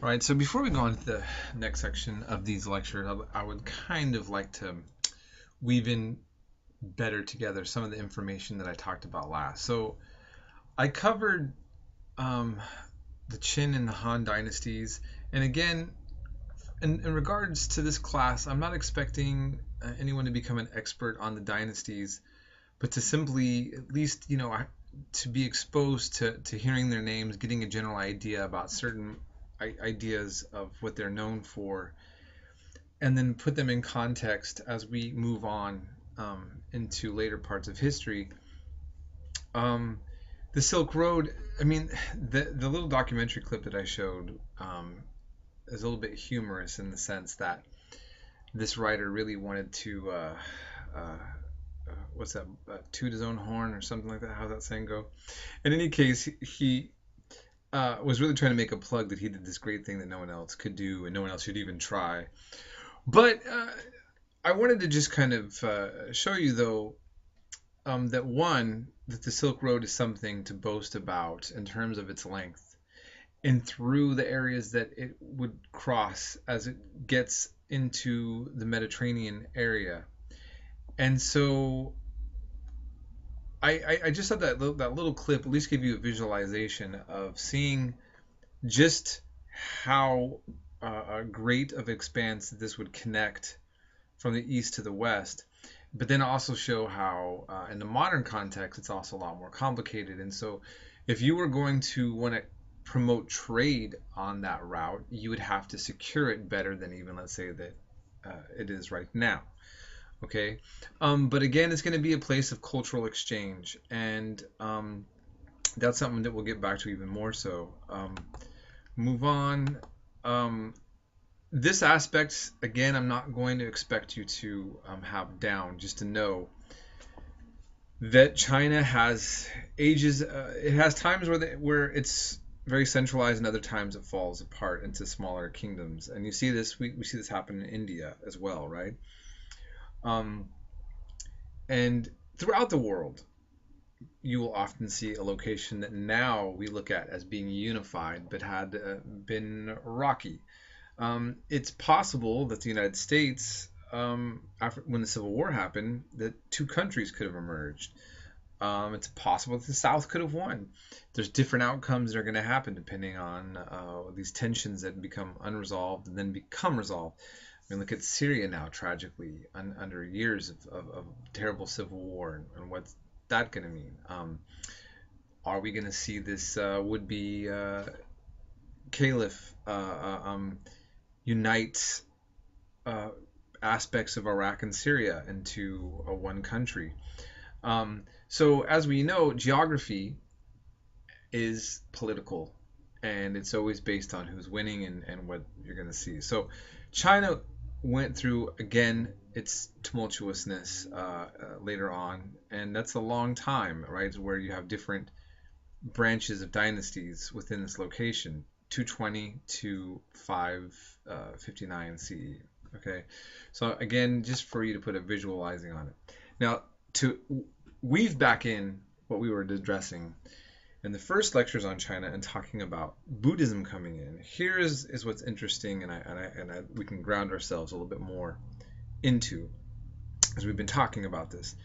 All right, so before we go on to the next section of these lectures, I would kind of like to weave in better together some of the information that I talked about last. So I covered um, the Qin and the Han dynasties, and again, in regards to this class, I'm not expecting anyone to become an expert on the dynasties, but to simply, at least, to be exposed to hearing their names, getting a general idea about certain ideas of what they're known for, and then put them in context as we move on into later parts of history. Um, the Silk Road, I mean, the little documentary clip that I showed is a little bit humorous in the sense that this writer really wanted to, what's that, toot his own horn or something like that. How's that saying go? In any case, he was really trying to make a plug that he did this great thing that no one else could do and no one else should even try. But I wanted to just kind of show you, though, that the Silk Road is something to boast about in terms of its length and through the areas that it would cross as it gets into the Mediterranean area. And so I just thought that little clip at least give you a visualization of seeing just how great of expanse this would connect from the east to the west, but then also show how in the modern context it's also a lot more complicated. And so if you were going to want to promote trade on that route, you would have to secure it better than even, let's say, that it is right now. Okay, but again, it's going to be a place of cultural exchange, and that's something that we'll get back to even more so. Move on. This aspect, again, I'm not going to expect you to have down, just to know that China has ages. It has times where it's very centralized, and other times it falls apart into smaller kingdoms. And you see this. We see this happen in India as well, right? Um, and throughout the world, you will often see a location that now we look at as being unified, but had been rocky. It's possible that the United States, after when the Civil War happened, that two countries could have emerged. It's possible that the South could have won. There's different outcomes that are going to happen depending on these tensions that become unresolved and then become resolved. I mean, look at Syria now, tragically, under years of terrible civil war, and what's that going to mean? Are we going to see this would-be caliph unite aspects of Iraq and Syria into one country? So as we know, geography is political, and it's always based on who's winning and what you're going to see. So China went through, again, its tumultuousness later on, and that's a long time, right, where you have different branches of dynasties within this location, 220 to 559 CE. Okay, so again, just for you to put a visualizing on it. Now, to weave back in what we were addressing in the first lectures on China and talking about Buddhism coming in, here is what's interesting, and we can ground ourselves a little bit more into, as we've been talking about this,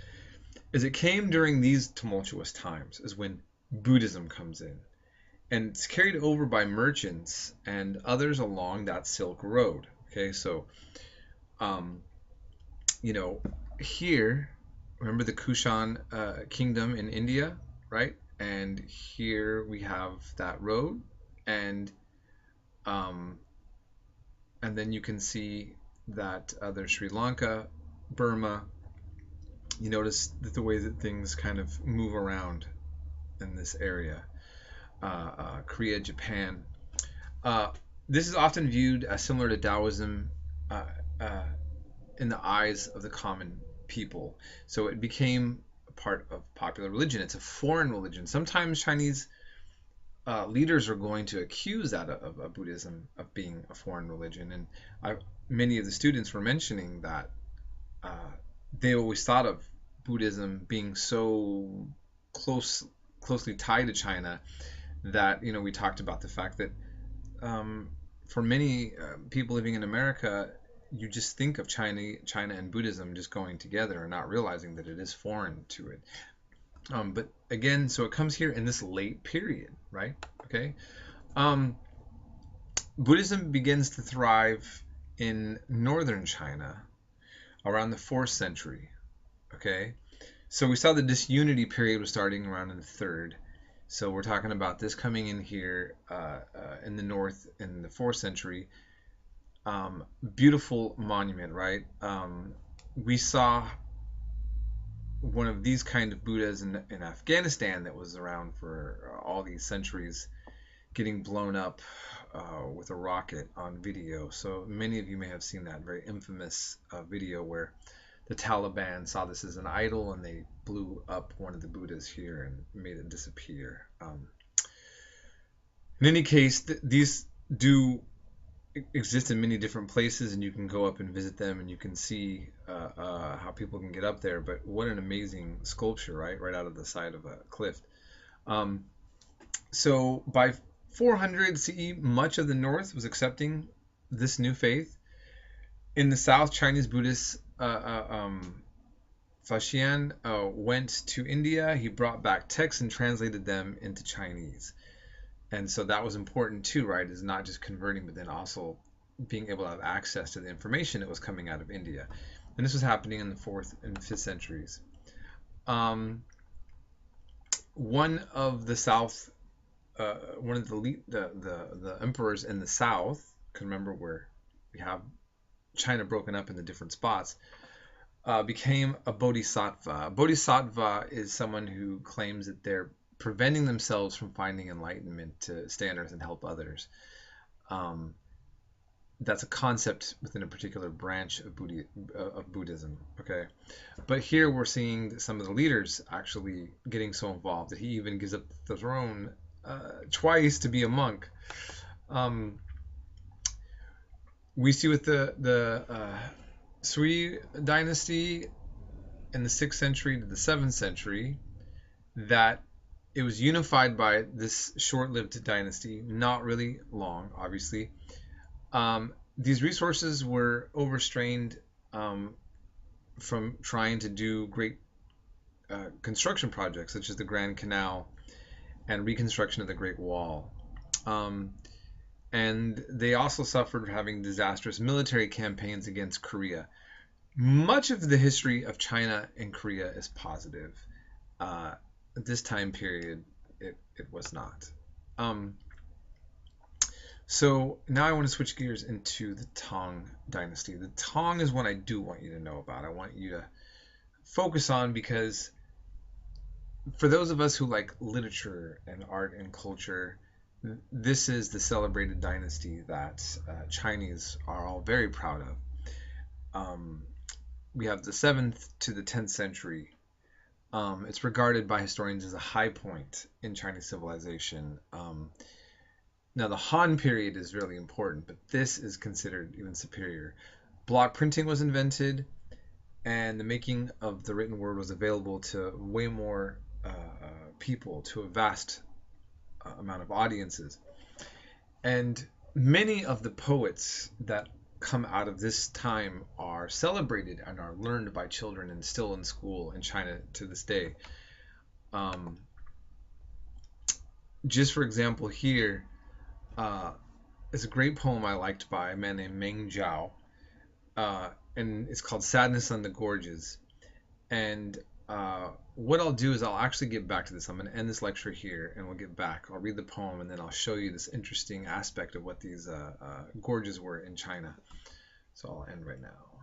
is it came during these tumultuous times is when Buddhism comes in, and it's carried over by merchants and others along that Silk Road. Okay, so here, remember the Kushan kingdom in India, right? And here we have that road, and then you can see that there's Sri Lanka, Burma. You notice that the way that things kind of move around in this area. Korea, Japan. This is often viewed as similar to Taoism in the eyes of the common people. So it became part of popular religion. It's a foreign religion. Sometimes Chinese leaders are going to accuse that of Buddhism of being a foreign religion, and many of the students were mentioning that they always thought of Buddhism being so closely tied to China that we talked about the fact that for many people living in America, you just think of China and Buddhism just going together and not realizing that it is foreign to it. But again, so it comes here in this late period, right? Okay. Um, Buddhism begins to thrive in northern China around the 4th century. Okay. So we saw the disunity period was starting around in the 3rd. So we're talking about this coming in here in the north in the 4th century. Beautiful monument, right? We saw one of these kind of Buddhas in Afghanistan that was around for all these centuries getting blown up with a rocket on video. So many of you may have seen that very infamous video where the Taliban saw this as an idol and they blew up one of the Buddhas here and made it disappear. In any case, these do exist in many different places, and you can go up and visit them, and you can see how people can get up there. But what an amazing sculpture, right out of the side of a cliff. So by 400 CE, much of the north was accepting this new faith. In the south, Chinese Buddhists, Faxian went to India. He brought back texts and translated them into Chinese. And so that was important too, right? Is not just converting, but then also being able to have access to the information that was coming out of India. And this was happening in the 4th and 5th centuries. One of the south, one of the emperors in the south, can remember where we have China broken up into different spots, became a bodhisattva. A bodhisattva is someone who claims that they're preventing themselves from finding enlightenment to stay on earth and help others. That's a concept within a particular branch of Buddhism. Okay, but here we're seeing some of the leaders actually getting so involved that he even gives up the throne twice to be a monk. We see with the Sui Dynasty in the 6th century to the 7th century that it was unified by this short-lived dynasty, not really long, obviously. These resources were overstrained from trying to do great construction projects, such as the Grand Canal and reconstruction of the Great Wall. And they also suffered from having disastrous military campaigns against Korea. Much of the history of China and Korea is positive. At this time period, it was not. So now I want to switch gears into the Tang Dynasty. The Tang is one I do want you to know about. I want you to focus on because for those of us who like literature and art and culture, this is the celebrated dynasty that Chinese are all very proud of. We have the 7th to the 10th century. It's regarded by historians as a high point in Chinese civilization. Now, the Han period is really important, but this is considered even superior. Block printing was invented, and the making of the written word was available to way more people, to a vast amount of audiences. And many of the poets that come out of this time are celebrated and are learned by children and still in school in China to this day. Just for example, here is a great poem I liked by a man named Meng Zhao, and it's called Sadness on the Gorges. And what I'll do is I'll actually get back to this. I'm going to end this lecture here and we'll get back. I'll read the poem and then I'll show you this interesting aspect of what these gorges were in China. So I'll end right now.